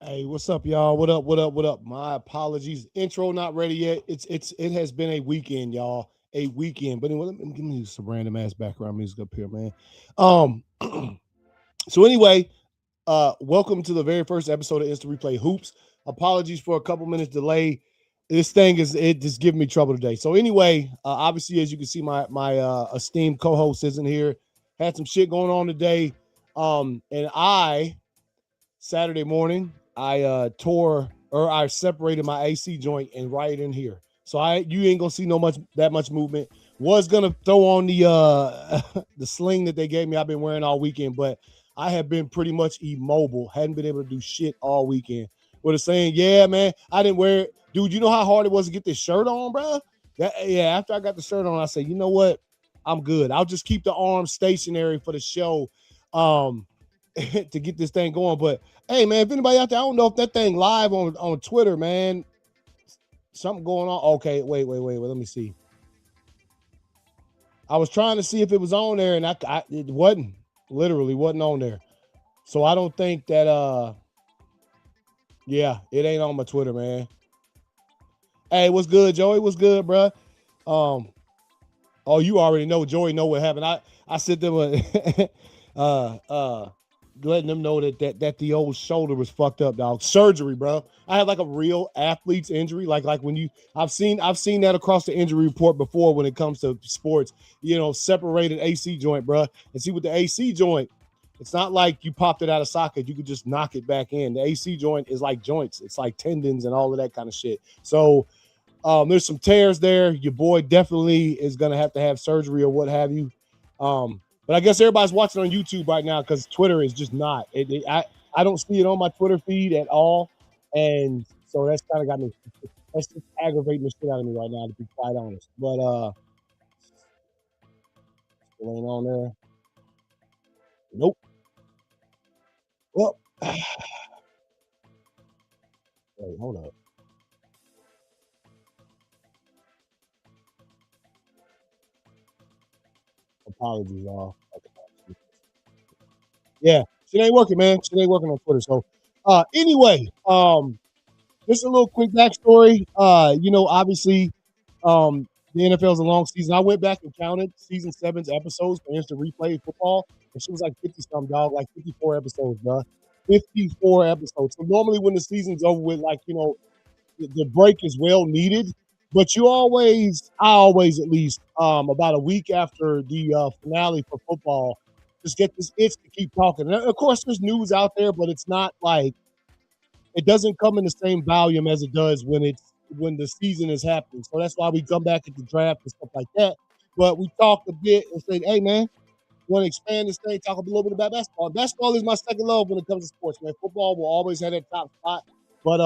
Hey, what's up, y'all? What up? What up? What up? My apologies. Intro not ready yet. It has been a weekend, y'all. A weekend. But anyway, give me some random ass background music up here, man. Um. So anyway, welcome to the very first episode of Instant Replay Hoops. Apologies for a couple minutes delay. This thing is it just giving me trouble today. So anyway, obviously as you can see, my esteemed co-host isn't here. Had some shit going on today. And Saturday morning, I separated my AC joint and right in here. So you ain't gonna see that much movement. Was gonna throw on the the sling that they gave me. I've been wearing all weekend, but I have been pretty much immobile. Hadn't been able to do shit all weekend. With a saying, yeah, man, I didn't wear it. Dude, you know how hard it was to get this shirt on, bro? After I got the shirt on, I said, you know what? I'm good. I'll just keep the arms stationary for the show. To get this thing going. But hey, man, if anybody out there, I don't know if that thing live on Twitter, man. Something going on. Okay, wait. Let me see. I was trying to see if it was on there, and it wasn't. Literally wasn't on there. So I don't think that. Yeah, it ain't on my Twitter, man. Hey, what's good, Joey? What's good, bro? Oh, you already know. Joey know what happened. I said them. Letting them know that the old shoulder was fucked up, dog. Surgery, bro. I had like a real athlete's injury. Like when I've seen that across the injury report before when it comes to sports. Separated AC joint, bro. And see with the AC joint, it's not like you popped it out of socket. You could just knock it back in. The AC joint is like joints. It's like tendons and all of that kind of shit. So there's some tears there. Your boy definitely is gonna have to have surgery or what have you. But I guess everybody's watching on YouTube right now because Twitter is just not. I don't see it on my Twitter feed at all, and so that's kind of got me. That's just aggravating the shit out of me right now, to be quite honest. But still ain't on there. Nope. Well, wait, hold up. Apologies, y'all. Yeah, shit ain't working, man. Shit ain't working on Twitter. So, anyway, just a little quick backstory. Obviously, the NFL is a long season. I went back and counted season 7's episodes for instant replay football, and she was like 50 some, dog, like 54 episodes, bro. 54 episodes. So normally when the season's over with, like, the break is well needed. But I always at least, about a week after the finale for football, just get this itch to keep talking. And of course, there's news out there, but it's not like it doesn't come in the same volume as it does when the season is happening. So that's why we come back at the draft and stuff like that. But we talked a bit and said, hey man, want to expand this thing, talk a little bit about basketball. Basketball is my second love when it comes to sports, man. Football will always have that top spot. But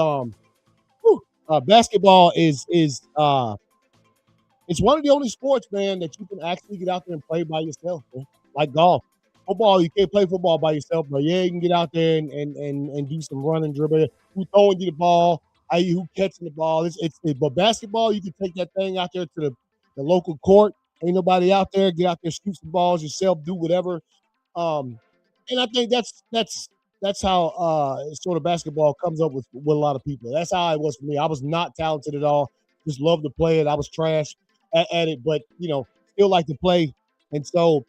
basketball is it's one of the only sports, man, that you can actually get out there and play by yourself, man. Like golf. Football, you can't play football by yourself, but yeah, you can get out there and do some running, dribble. Who throwing you the ball? Who catching the ball? But basketball, you can take that thing out there to the local court. Ain't nobody out there. Get out there, shoot some balls yourself, do whatever. And I think that's how sort of basketball comes up with a lot of people. That's how it was for me. I was not talented at all. Just loved to play it. I was trash at it, but still like to play. And so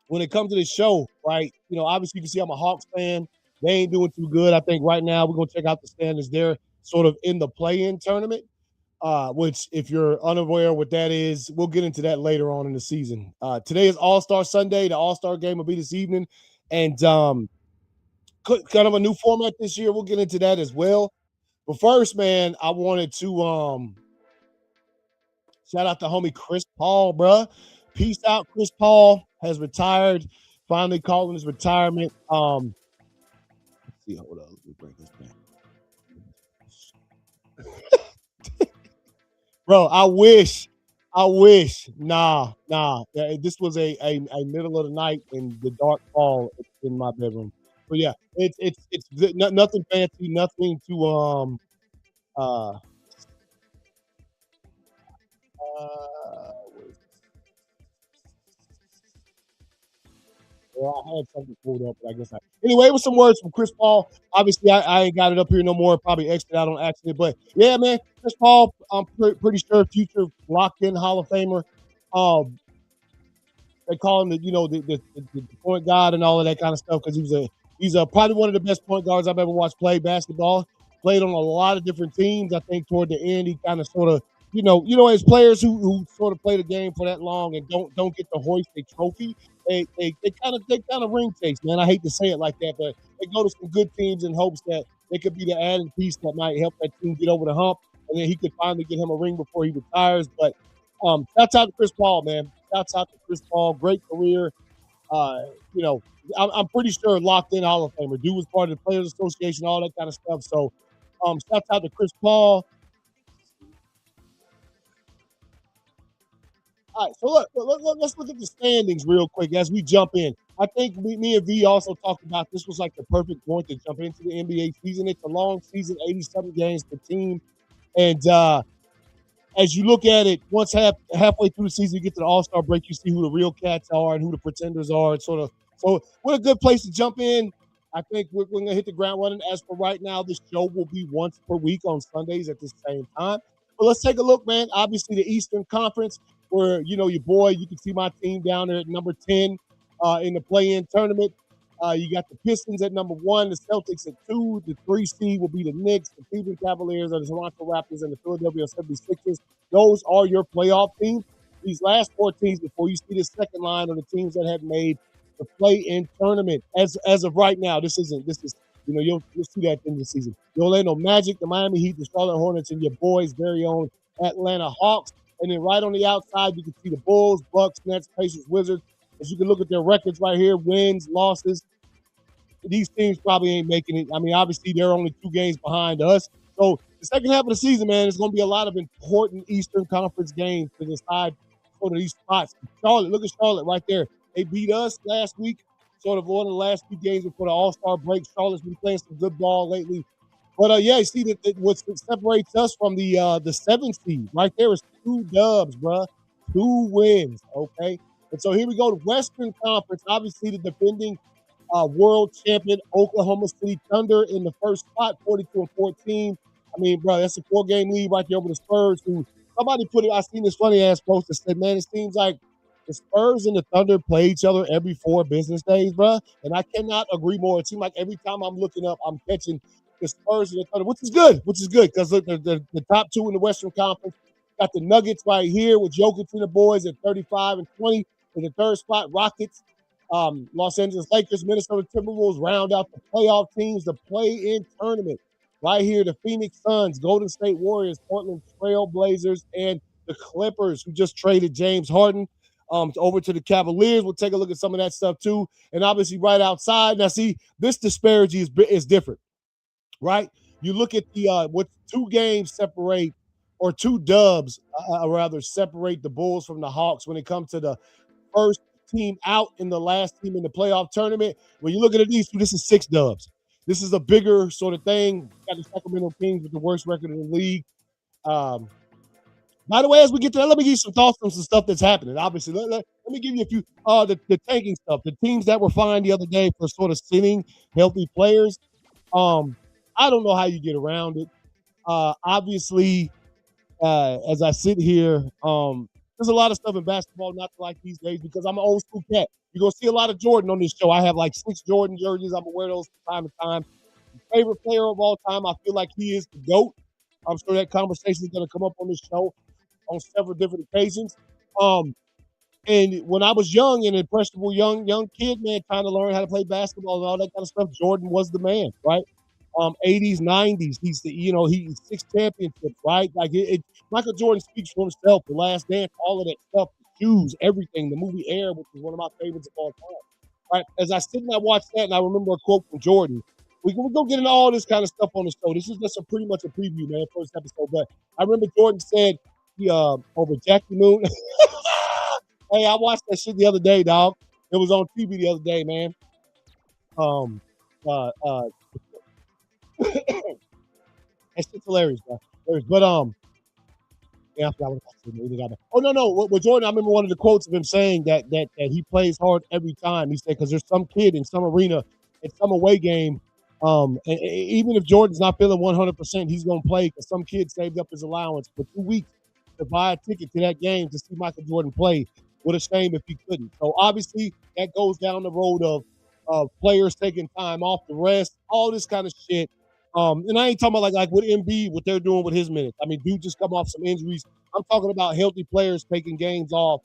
when it comes to this show, right, obviously you can see I'm a Hawks fan. They ain't doing too good. I think right now we're gonna check out the standings. They're sort of in the play-in tournament. Which, if you're unaware what that is, we'll get into that later on in the season. Today is All-Star Sunday. The All-Star game will be this evening. And kind of a new format this year. We'll get into that as well. But first, man, I wanted to shout out to homie Chris Paul, bruh. Peace out. Chris Paul has retired. Finally calling his retirement. Let's see. Hold on. Let me break this back. Bro, I wish. Nah. This was a middle of the night in the dark fall in my bedroom. But yeah, it's nothing fancy, nothing to uh uh Well, I had something pulled up, but I guess I. Anyway, it was some words from Chris Paul. Obviously, I ain't got it up here no more. Probably exited out on accident, but yeah, man, Chris Paul. I'm pretty sure future locked in Hall of Famer. Um, they call him the point guard and all of that kind of stuff because he's probably one of the best point guards I've ever watched play basketball. Played on a lot of different teams. I think toward the end he kind of sort of as players who sort of play the game for that long and don't get to hoist a trophy, they kind of ring chase, man. I hate to say it like that, but they go to some good teams in hopes that they could be the added piece that might help that team get over the hump, and then he could finally get him a ring before he retires. But shouts out to Chris Paul, man. Shouts out to Chris Paul. Great career. Uh, you know, I'm pretty sure locked in Hall of Famer. Dude was part of the Players Association, all that kind of stuff. So, shouts out to Chris Paul. All right, so let's look at the standings real quick as we jump in. I think me and V also talked about this was like the perfect point to jump into the NBA season. It's a long season, 87 games per team, and as you look at it, once halfway through the season, you get to the All-Star break, you see who the real cats are and who the pretenders are. And sort of, so what a good place to jump in. I think we're going to hit the ground running. As for right now, this show will be once per week on Sundays at this same time. But let's take a look, man. Obviously, the Eastern Conference, where your boy, you can see my team down there at number 10 in the play-in tournament. You got the Pistons at number 1, the Celtics at 2, the 3 seed will be the Knicks, the Cleveland Cavaliers, the Toronto Raptors, and the Philadelphia 76ers. Those are your playoff teams. These last 4 teams, before you see the second line, are the teams that have made the play-in tournament. As of right now, this is you'll see that in the season. The Orlando Magic, the Miami Heat, the Charlotte Hornets, and your boys' very own Atlanta Hawks. And then right on the outside, you can see the Bulls, Bucks, Nets, Pacers, Wizards. As you can look at their records right here, wins, losses. These teams probably ain't making it. I mean, obviously, they're only 2 games behind us. So the second half of the season, man, is going to be a lot of important Eastern Conference games to decide sort of these spots. Charlotte, look at Charlotte right there. They beat us last week, sort of one of the last 2 games before the All-Star break. Charlotte's been playing some good ball lately. But, yeah, you see that what separates us from the 7th seed right there is 2 dubs, bruh. 2 wins, okay? And so here we go. The Western Conference, obviously the defending world champion Oklahoma City Thunder in the first spot, 42-14. I mean, bro, that's a 4-game lead right there over the Spurs. Who somebody put it? I seen this funny ass post that said, "Man, it seems like the Spurs and the Thunder play each other every 4 business days, bro." And I cannot agree more. It seems like every time I'm looking up, I'm catching the Spurs and the Thunder, which is good because look, the top 2 in the Western Conference got the Nuggets right here with Jokic and the boys at 35 and 20. In the third spot, Rockets. Los Angeles Lakers, Minnesota Timberwolves round out the playoff teams, the play-in tournament. Right here, the Phoenix Suns, Golden State Warriors, Portland Trail Blazers, and the Clippers, who just traded James Harden over to the Cavaliers. We'll take a look at some of that stuff too. And obviously, right outside, now see, this disparity is different, right? You look at the what 2 games separate, or 2 dubs, rather, separate the Bulls from the Hawks when it comes to the first team out and the last team in the playoff tournament. When you look at these 2, this is 6 dubs. This is a bigger sort of thing. Got the Sacramento Kings with the worst record in the league. By the way, as we get to that, let me give you some thoughts on some stuff that's happening. Obviously, let me give you a few the tanking stuff. The teams that were fined the other day for sort of sitting healthy players. I don't know how you get around it. Obviously, as I sit here, there's a lot of stuff in basketball not to like these days because I'm an old school cat. You're going to see a lot of Jordan on this show. I have like 6 Jordan jerseys. I'm going to wear those from time to time. Favorite player of all time, I feel like he is the GOAT. I'm sure that conversation is going to come up on this show on several different occasions. And when I was young and impressionable young kid, man, trying to learn how to play basketball and all that kind of stuff, Jordan was the man, right? 80s, 90s. He's he's 6 championships, right? Like Michael Jordan speaks for himself. The Last Dance, all of that stuff, the shoes, everything. The movie Air, which is one of my favorites of all time. Right? As I sit and I watch that, and I remember a quote from Jordan. We're gonna get into all this kind of stuff on the show. This is just pretty much a preview, man, first episode. But I remember Jordan said he over Jackie Moon. Hey, I watched that shit the other day, dog. It was on TV the other day, man. That shit's hilarious, bro. But Yeah, I forgot what I said. Oh no. With Jordan, I remember one of the quotes of him saying that he plays hard every time. He said because there's some kid in some arena, in some away game, even if Jordan's not feeling 100%, he's gonna play because some kid saved up his allowance for 2 weeks to buy a ticket to that game to see Michael Jordan play. What a shame if he couldn't. So obviously that goes down the road of players taking time off the rest, all this kind of shit. And I ain't talking about like with Embiid, what they're doing with his minutes. I mean, dude just come off some injuries. I'm talking about healthy players taking games off,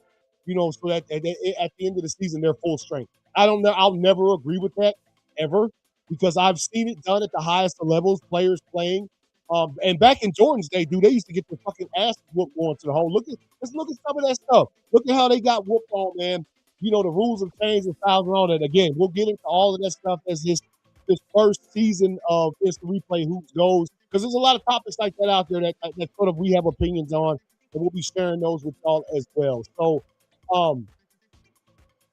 so that at the end of the season they're full strength. I don't know. I'll never agree with that ever because I've seen it done at the highest of levels. Players playing, and back in Jordan's day, dude, they used to get their fucking ass whooped going to the hole. Let's look at some of that stuff. Look at how they got whooped on, man. The rules have changed and fouls and all that. Again, we'll get into all of that stuff as this first season of Instant Replay Hoops goes, because there's a lot of topics like that out there that sort of we have opinions on, and we'll be sharing those with y'all as well. So,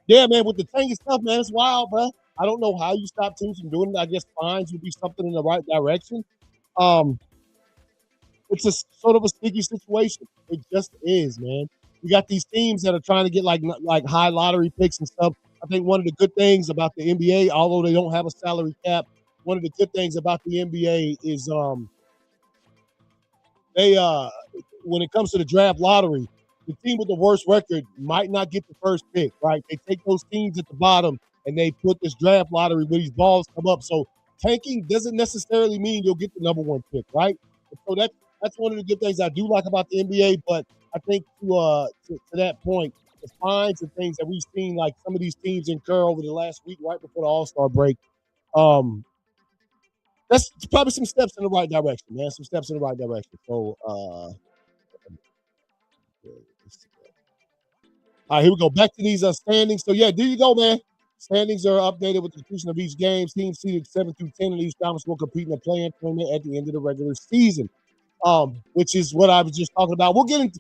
yeah, man, with the tanking stuff, man, it's wild, bro. I don't know how you stop teams from doing it. I guess fines would be something in the right direction. Um, it's a sort of a sticky situation. It just is, man. You got these teams that are trying to get like high lottery picks and stuff. I think one of the good things about the NBA, although they don't have a salary cap, one of the good things about the NBA is they when it comes to the draft lottery, the team with the worst record might not get the first pick, right? They take those teams at the bottom and they put this draft lottery where these balls come up. So tanking doesn't necessarily mean you'll get the number one pick, right? So that's one of the good things I do like about the NBA. But I think to that point, the fines and things that we've seen, like some of these teams incur over the last week, right before the All-Star break, that's probably some steps in the right direction, man. Some steps in the right direction. So, all right, here we go. Back to these standings. So, yeah, there you go, man. Standings are updated with the completion of each game. Teams seeded 7 through 10 in each conference will compete in the play-in tournament at the end of the regular season, which is what I was just talking about. We'll get into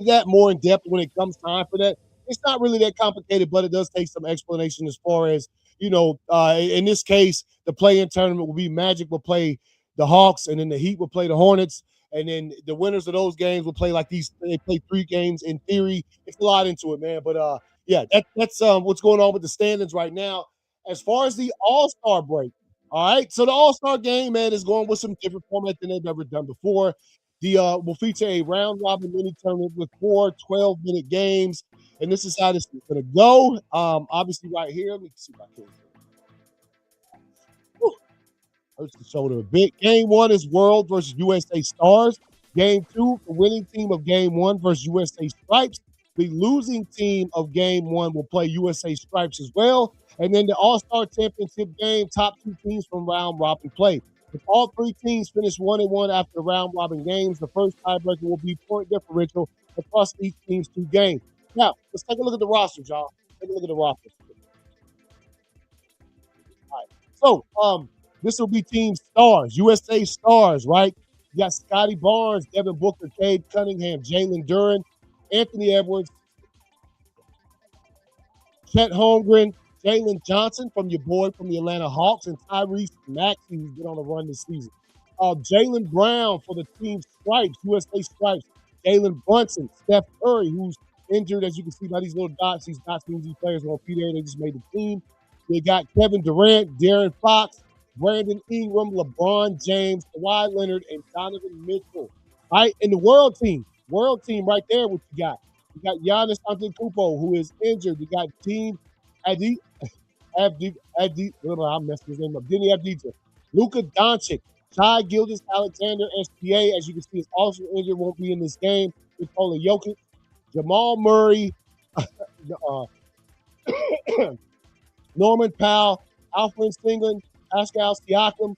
that more in depth when it comes time for that. It's not really that complicated, but it does take some explanation as far as, in this case, the play-in tournament will be Magic will play the Hawks, and then the Heat will play the Hornets. And then the winners of those games will play like these. They play 3 games in theory. It's a lot into it, man. But yeah, that's what's going on with the standings right now. As far as the All-Star break, all right. So the All-Star game, man, is going with some different format than they've ever done before. The will feature a round robin mini tournament with 4 12-minute games, and this is how this is going to go. Obviously, right here. Let me see if I can. Hurts the shoulder a bit. Game 1 is World versus USA Stars. Game 2, the winning team of Game 1 versus USA Stripes. The losing team of Game 1 will play USA Stripes as well. And then the All-Star Championship game, top 2 teams from round robin play. If all 3 teams finish 1-1 after the round robin games, the first tiebreaker will be point differential across each team's 2 games. Now, let's take a look at the rosters, y'all. Take a look at the rosters. All right. So, this will be Team Stars, USA Stars, right? You got Scotty Barnes, Devin Booker, Cade Cunningham, Jalen Duren, Anthony Edwards, Chet Holmgren, Jalen Johnson from your boy from the Atlanta Hawks, and Tyrese Maxey, who's been on a run this season. Jaylen Brown for the Team Stripes, USA Stripes. Jalen Brunson, Steph Curry, who's injured, as you can see by these little dots. These dots means these players won't be there. They just made the team. They got Kevin Durant, De'Aaron Fox, Brandon Ingram, LeBron James, Kawhi Leonard, and Donovan Mitchell. All right, and the world team right there, what you got? You got Giannis Antetokounmpo, who is injured. You got Team Adi, I messed his name up. Denny Avdija, Luka Doncic, Shai Gilgeous-Alexander, SPA, as you can see, is also injured, won't be in this game. Nikola Jokic, Jamal Murray, Norman Powell, Alfred Singleton, Pascal Siakam,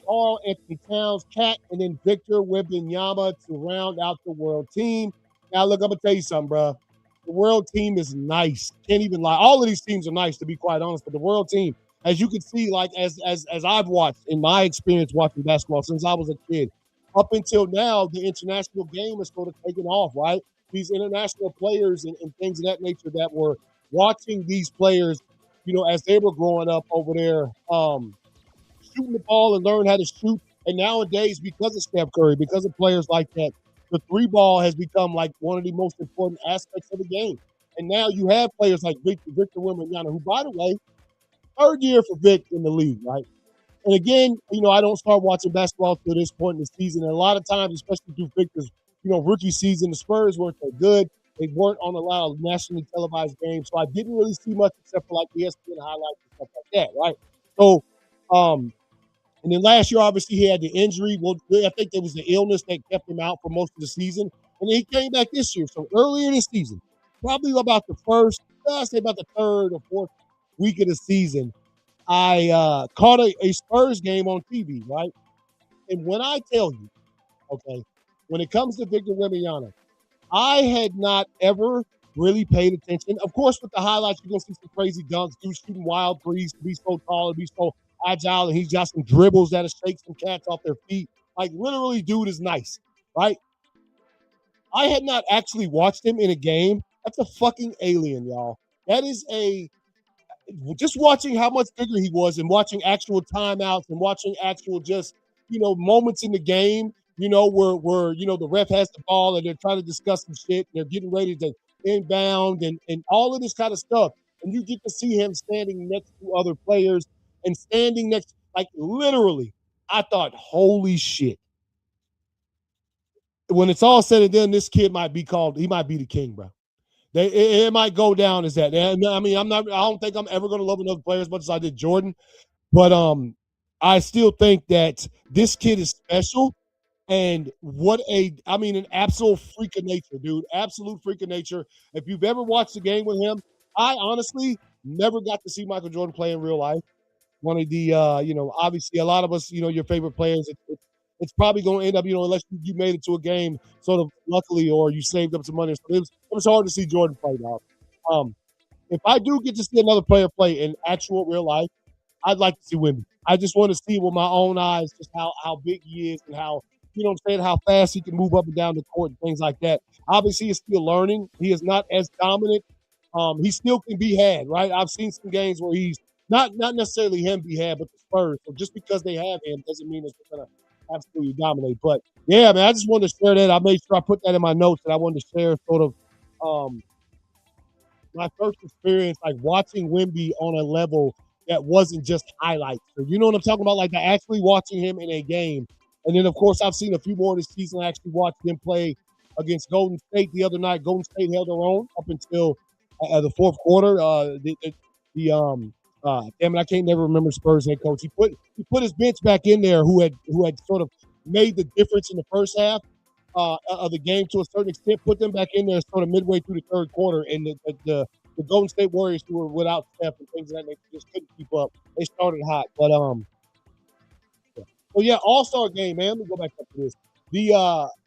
Karl Anthony Towns, Cat, and then Victor Wembanyama to round out the world team. Now, look, I'm going to tell you something, bro. The world team is nice. Can't even lie. All of these teams are nice, to be quite honest, but the world team, as you can see, like as I've watched in my experience watching basketball since I was a kid, up until now, the international game is sort of taking off, right? These international players and things of that nature that were watching these players, as they were growing up over there, shooting the ball and learn how to shoot. And nowadays, because of Steph Curry, because of players like that, the three ball has become like one of the most important aspects of the game. And now you have players like Victor Wembanyama, who, by the way, third year for Vic in the league, right? And again, I don't start watching basketball till this point in the season. And a lot of times, especially through Victor's, rookie season, the Spurs weren't that good. They weren't on a lot of nationally televised games. So I didn't really see much except for like ESPN highlights and stuff like that, right? So, and then last year, obviously, he had the injury. Well, I think there was the illness that kept him out for most of the season. And then he came back this year. So earlier this season, probably about the first, I'd say about the third or fourth week of the season, I caught a Spurs game on TV, right? And when I tell you, okay, when it comes to Victor Wembanyama, I had not ever really paid attention. Of course, with the highlights, you're going to see some crazy dunks, dudes shooting wild threes, to be so tall and be so agile, and he's got some dribbles that'll shake some cats off their feet. Like, literally, dude is nice, right? I had not actually watched him in a game. That's a fucking alien, y'all. That is just watching how much bigger he was and watching actual timeouts and watching actual just, moments in the game, where the ref has the ball and they're trying to discuss some shit. And they're getting ready to inbound and all of this kind of stuff. And you get to see him standing next to other players and standing next, like literally, I thought, holy shit. When it's all said and done, this kid he might be the king, bro. It might go down as that. I mean, I don't think I'm ever going to love another player as much as I did Jordan, but I still think that this kid is special. And an absolute freak of nature, dude. Absolute freak of nature. If you've ever watched a game with him, I honestly never got to see Michael Jordan play in real life. One of the, obviously a lot of us, your favorite players, it's probably going to end up, unless you made it to a game sort of luckily or you saved up some money. So it was hard to see Jordan play now. If I do get to see another player play in actual real life, I'd like to see Wemby. I just want to see with my own eyes just how big he is and how, how fast he can move up and down the court and things like that. Obviously, he's still learning. He is not as dominant. He still can be had, right? I've seen some games where he's not necessarily him be had, but the Spurs. So just because they have him doesn't mean it's going to absolutely dominate. But, yeah, man, I just wanted to share that. I made sure I put that in my notes that I wanted to share sort of my first experience, like watching Wemby on a level that wasn't just highlights. So you know what I'm talking about? Like actually watching him in a game. And then, of course, I've seen a few more this season. I actually watched them play against Golden State the other night. Golden State held their own up until the fourth quarter. Damn it, I can't never remember Spurs head coach. He put his bench back in there who had sort of made the difference in the first half of the game to a certain extent. Put them back in there sort of midway through the third quarter, and the Golden State Warriors, who were without Steph and things like that, they just couldn't keep up. They started hot, but well, yeah, All-Star game, man. Let me go back up to this.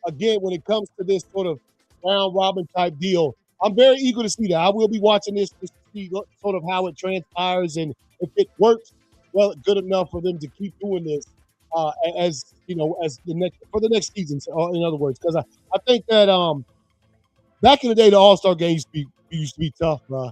Again, when it comes to this sort of round robin type deal, I'm very eager to see that. I will be watching this to see sort of how it transpires and if it works well good enough for them to keep doing this as the next season. In other words, because I think that back in the day, the All-Star game used to be tough, bro.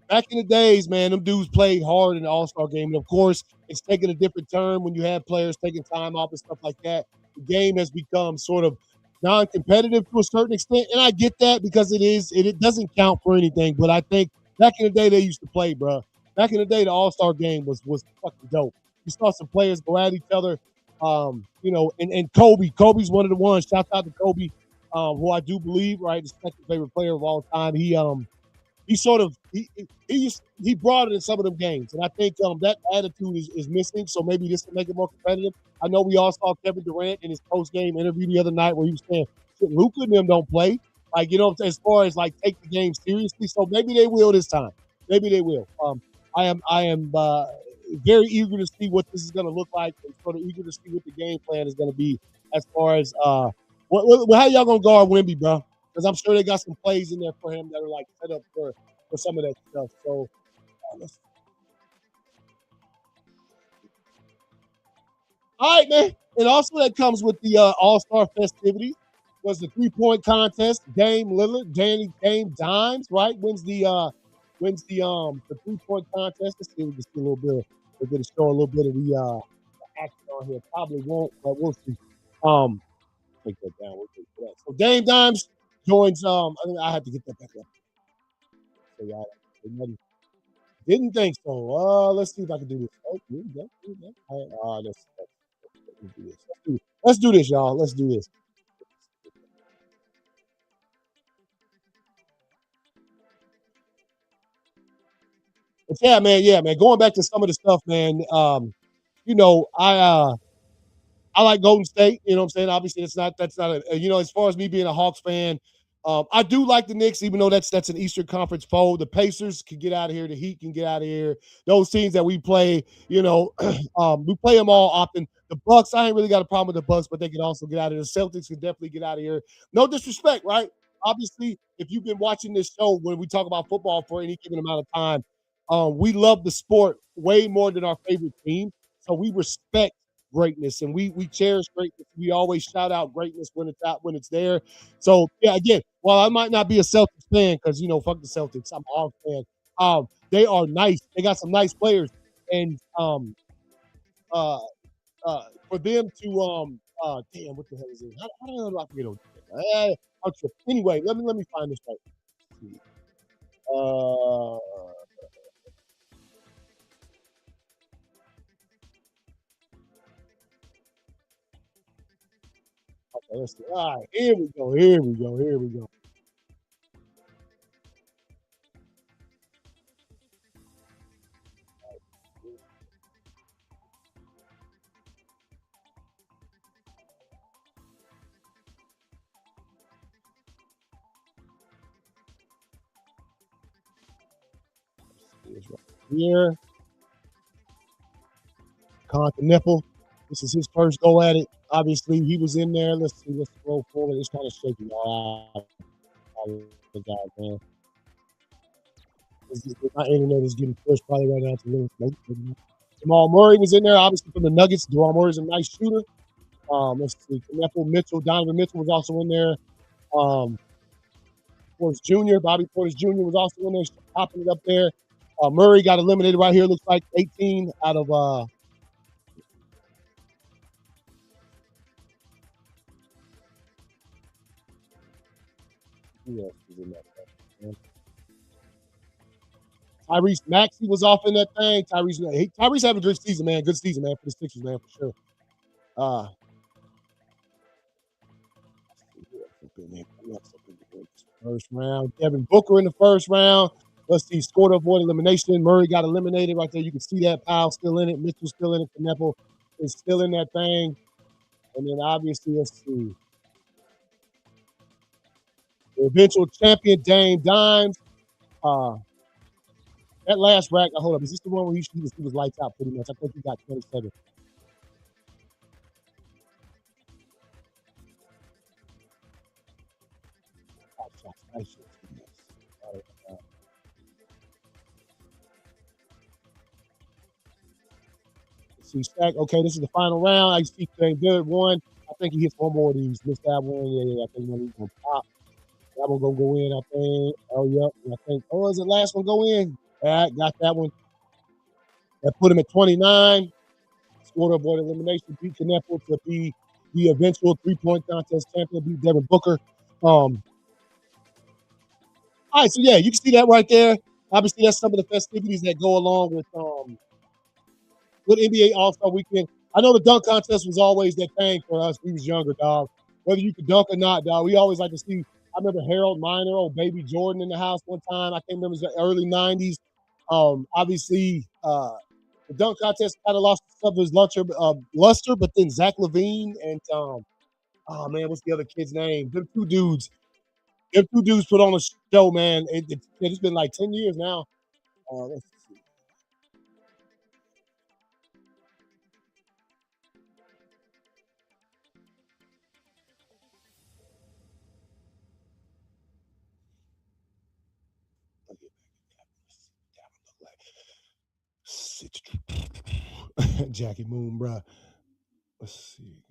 Back in the days, man, them dudes played hard in the All-Star game. And, of course, it's taking a different turn when you have players taking time off and stuff like that. The game has become sort of non-competitive to a certain extent, and I get that because it doesn't count for anything. But I think back in the day, they used to play, bro. Back in the day, the All-Star game was fucking dope. You saw some players go at each other, and Kobe. Kobe's one of the ones. Shout out to Kobe, who I do believe, right, the second favorite player of all time. He brought it in some of them games, and I think that attitude is missing. So maybe this will make it more competitive. I know we all saw Kevin Durant in his post-game interview the other night where he was saying, "Luka and them don't play." Like, as far as like take the game seriously. So maybe they will this time. Maybe they will. I am very eager to see what this is going to look like, and sort of eager to see what the game plan is going to be as far as how y'all gonna guard Wemby, bro? Because I'm sure they got some plays in there for him that are like set up for some of that stuff. So, all right, man. And also that comes with the All-Star festivities. Was the 3-point contest? Dame Lillard, Dame Dimes, right? Wins the 3-point contest. Let's see if we can see a little bit. We're going to show a little bit of the action on here. Probably won't, but we'll see. take that down. We'll take that. So Dame Dimes joins. I have to get that back up. So y'all didn't think so. Let's see if I can do this. Oh, here we go. Here we go. All right, let's do this. Let's do this, y'all. Let's do this. But yeah, man. Going back to some of the stuff, man. You know, I like Golden State. You know what I'm saying? Obviously, that's not a as far as me being a Hawks fan, I do like the Knicks, even though that's an Eastern Conference foe. The Pacers can get out of here. The Heat can get out of here. Those teams that we play, we play them all often. The Bucks, I ain't really got a problem with the Bucks, but they can also get out of here. The Celtics can definitely get out of here. No disrespect, right? Obviously, if you've been watching this show when we talk about football for any given amount of time, we love the sport way more than our favorite team. So we respect greatness and we cherish greatness. We always shout out greatness when it's there. So yeah, again, while I might not be a Celtics fan because fuck the Celtics, I'm a Hawks fan. They are nice. They got some nice players, and uh, for them to damn, what the hell is it? How the hell do I forget? Anyway, let me find this right. Let's see. Okay, let's see. All right, here we go. Here we go. Here we go. It's right here. Continental. This is his first go at it. Obviously, he was in there. Let's see. Let's scroll forward. It's kind of shaky. Apologize, man. My internet is getting pushed probably right now to limit. Nope. Jamal Murray was in there, obviously from the Nuggets. Jamal Murray's a nice shooter. Let's see. Kneppel Mitchell, Donovan Mitchell was also in there. Um, Portis Jr., Bobby Portis Jr. was also in there, popping it up there. Murray got eliminated right here. Looks like 18 out of who else was in that? Tyrese Maxey was off in that thing. Tyrese having a good season, man. Good season, man, for the Sixers, man, for sure. Uh, first round. Devin Booker in the first round. Let's see, scored to avoid elimination. Murray got eliminated right there. You can see that. Powell still in it. Mitchell still in it. Kneppel is still in that thing. And then obviously, let's see. The eventual champion, Dame Dimes. Uh, that last rack, hold up. Is this the one where he was lights out pretty much? I think he got 27. Nice shots. See Shaq. Okay, this is the final round. I see Dame Good one. I think he hits one more of these. Missed that one. Yeah. I think one of these gonna pop. That one gonna go in. I think. Oh, yep. I think. Oh, is the last one go in? Yeah, got that one. That put him at 29. Scored avoid elimination. Beat Kneppel to be the eventual 3-point contest champion. Beat Devin Booker. All right, so yeah, you can see that right there. Obviously, that's some of the festivities that go along with NBA All Star Weekend. I know the dunk contest was always that thing for us. We was younger, dog. Whether you could dunk or not, dog. We always like to see. I remember Harold Miner, old baby Jordan in the house one time. I can't remember, it was the early '90s. Obviously, the dunk contest kind of lost some of his luster, but then Zach Levine and oh man, what's the other kid's name? Them two dudes put on a show, man. It's been like 10 years now. Let's see. Jackie Moon, bruh. Let's see.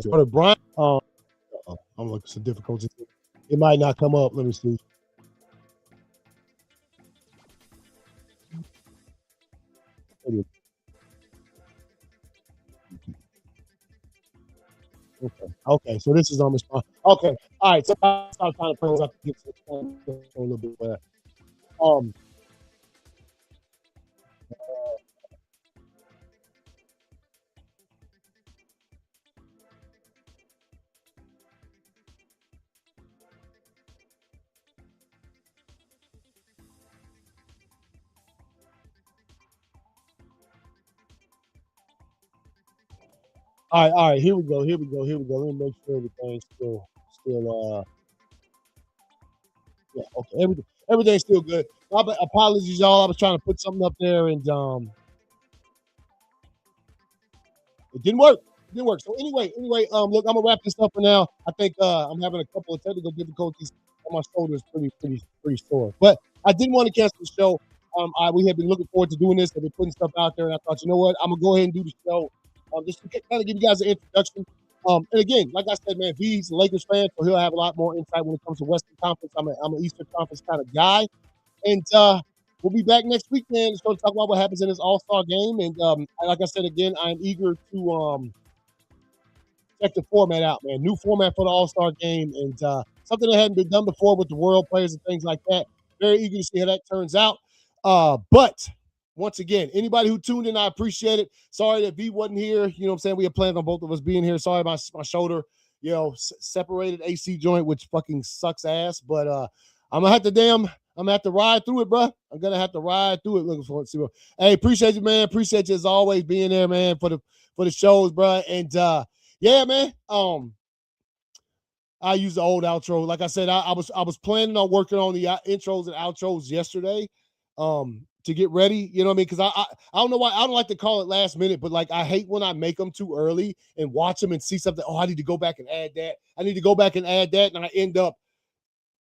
For the Brian, I'm looking for some difficulties. It might not come up. Let me see. Okay. Okay. So this is on the spot. Okay. All right. So I start trying to play up to get a little bit better. Um. All right. All right. Here we go. Here we go. Here we go. Let me make sure everything's still. Yeah. Okay. Everything's still good. Apologies, y'all. I was trying to put something up there and it didn't work. It didn't work. So look, I'm gonna wrap this up for now. I think I'm having a couple of technical difficulties, and my shoulder is pretty sore. But I didn't want to cancel the show. We have been looking forward to doing this. I've been putting stuff out there, and I thought, you know what, I'm gonna go ahead and do the show, just to kind of give you guys an introduction. And again, like I said, man, V's a Lakers fan, so he'll have a lot more insight when it comes to Western Conference. I'm an Eastern Conference kind of guy, and we'll be back next week, man. Just going to talk about what happens in this All Star game. And like I said again, I'm eager to check the format out, man. New format for the All Star game, and something that hadn't been done before with the world players and things like that. Very eager to see how that turns out. But once again, anybody who tuned in, I appreciate it. Sorry that V wasn't here. You know what I'm saying? We had planned on both of us being here. Sorry about my shoulder, separated AC joint, which fucking sucks ass. But I'm gonna have to ride through it, bro. I'm gonna have to ride through it. Looking forward to it. Hey, appreciate you, man. Appreciate you as always being there, man, for the shows, bro. And yeah, man. I use the old outro. Like I said, I was planning on working on the intros and outros yesterday, to get ready. You know what I mean? Because I don't know why I don't like to call it last minute, but like I hate when I make them too early and watch them and see something. Oh, I need to go back and add that. I need to go back and add that, and I end up.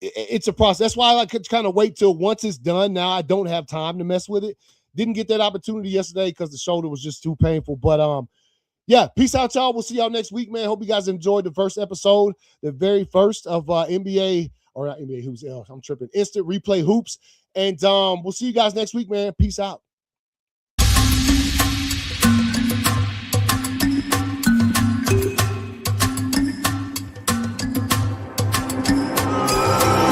It's a process. That's why I like to kind of wait till once it's done. Now I don't have time to mess with it. Didn't get that opportunity yesterday because the shoulder was just too painful. But yeah, peace out, y'all. We'll see y'all next week, man. Hope you guys enjoyed the first episode, the very first of NBA or not NBA Hoops. I'm tripping. Instant Replay Hoops, and we'll see you guys next week, man. Peace out.